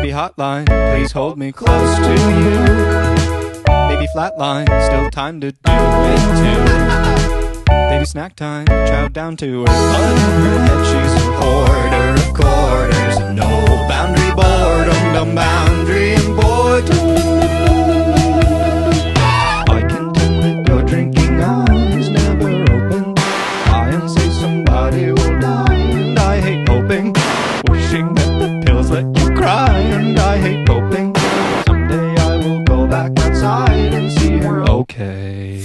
Baby hotline, please hold me close to you. Baby flatline, still time to do it too. Baby snack time, chow down to her blood in her head. She's a hoarder of quarters and no boundary boredom, no boundary and boredom. I can tell that your drinking eyes never open. I and say somebody will die, and I hate hoping. Wishing that the pills let you cry, and I hate hoping someday I will go back outside and see her okay.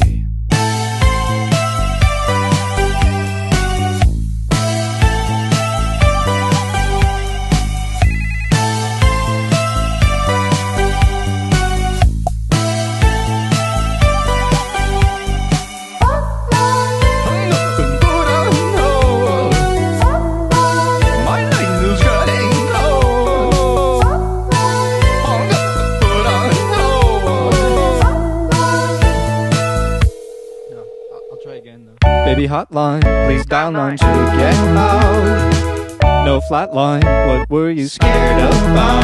Baby hotline, please dial 9 to get out. No flatline, what were you scared about?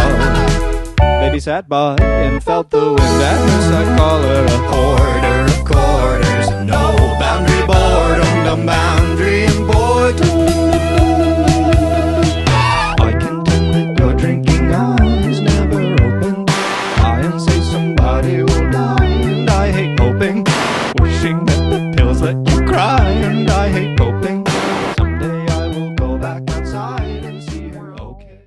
Baby sat by and felt the wind and miss. I call her a hoarder of quarters and no boundary boredom, no boundary and boredom. I can tell that your drinking eyes never open. I and say somebody will die, and I hate hoping. Wishing that the pills let you cry, and I hate hoping someday I will go back outside and see her okay.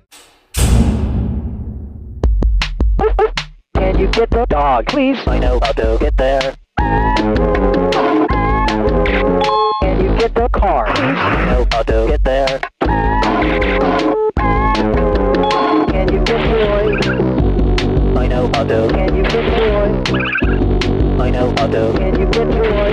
Can you get the dog, please? I know how to get there. Can you get the car, please? I know how to get there. Can you get Roy? I know how to. Can you get Roy? I know how to. Can you get Roy?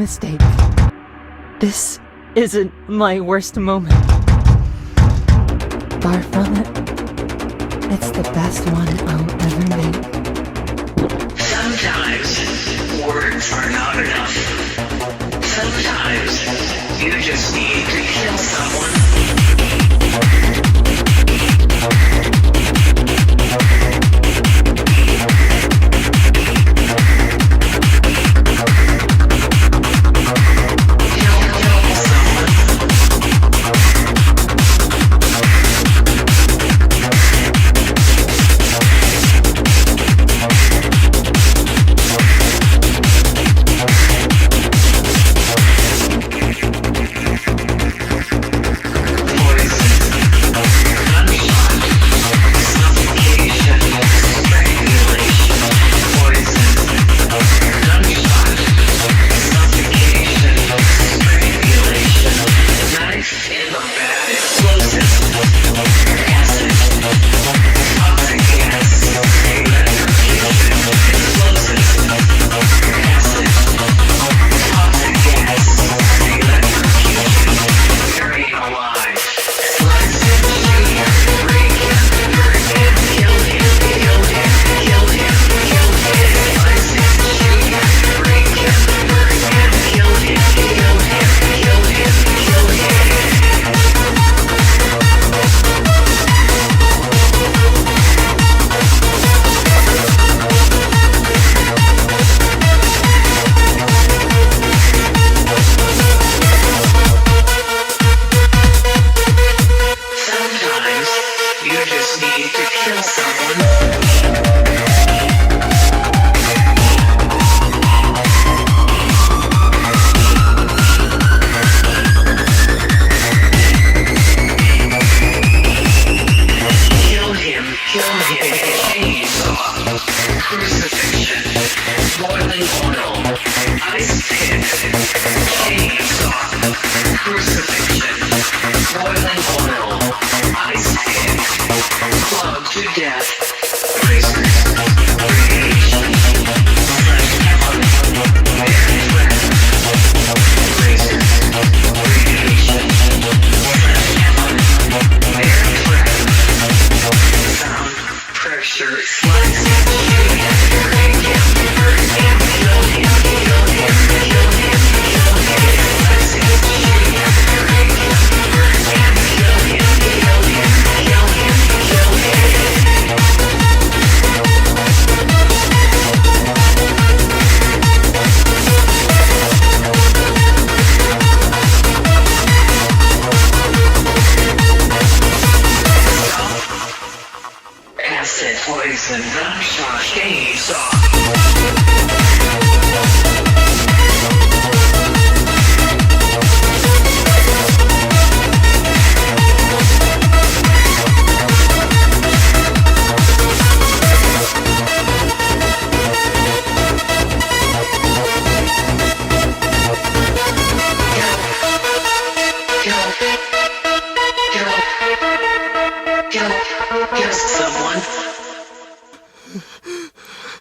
mistake. This isn't my worst moment. Far from it. It's the best one I'll ever make. Sometimes words are not enough. Sometimes you just need to kill someone.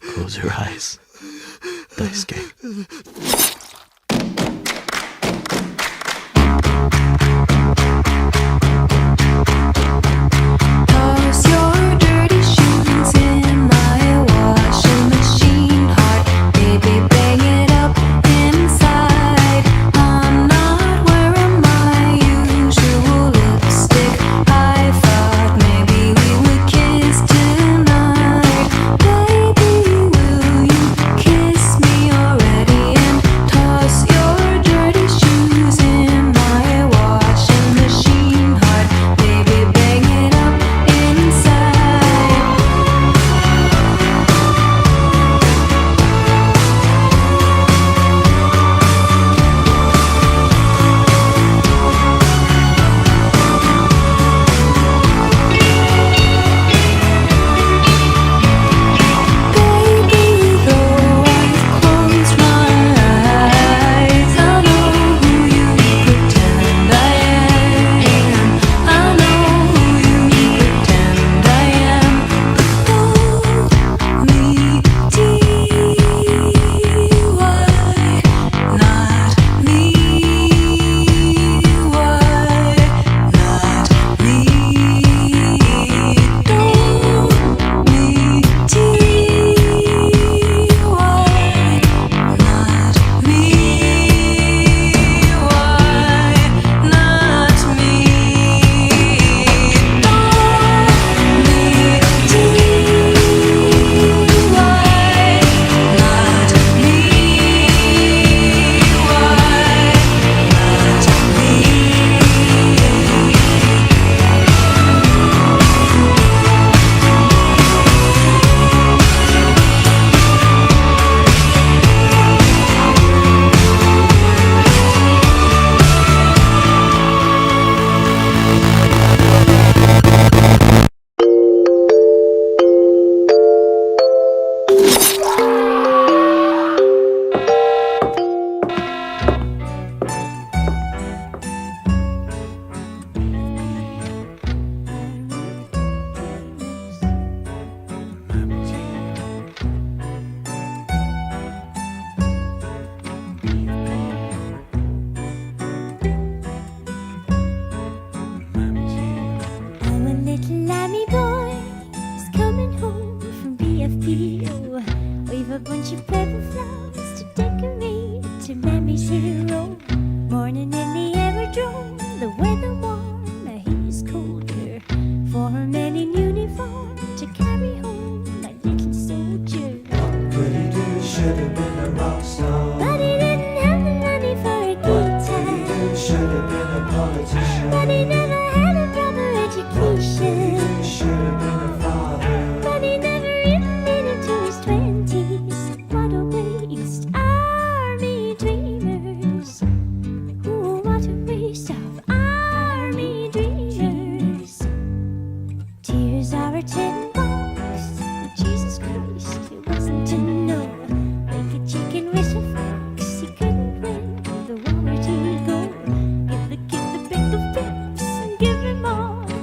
Close your eyes. Dice game. Toss your dirty shoes in my washing machine. Heart, baby, bang it up inside. I'm not wearing my usual lipstick. I thought maybe we would kiss tonight. Baby, will you kiss me already and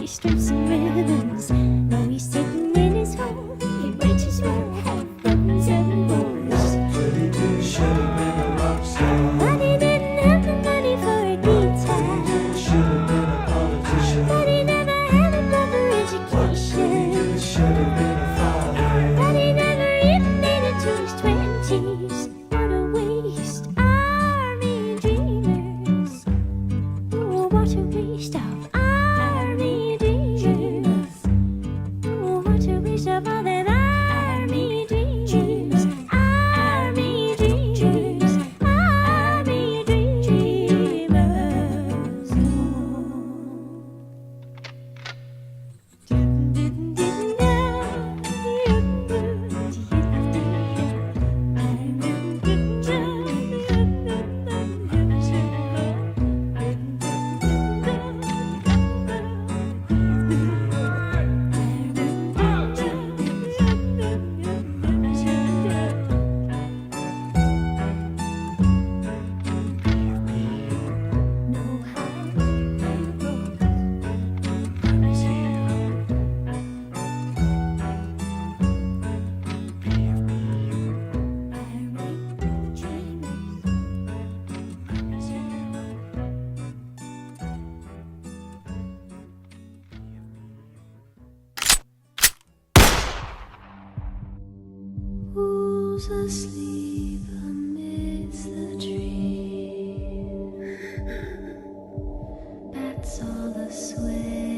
he strips and ribbons. Though he's sitting in his home, he might as well have buttons and bows. But he didn't have the money for a guitar. But he never had a proper education. But he never even made it to his 20s. What a waste, army dreamers. Oh, what a waste of army dreamers. Oh, what a waste of all them army dreamers. Army dreamers. Army dreamers. Who's asleep amidst the trees? Bats all asway.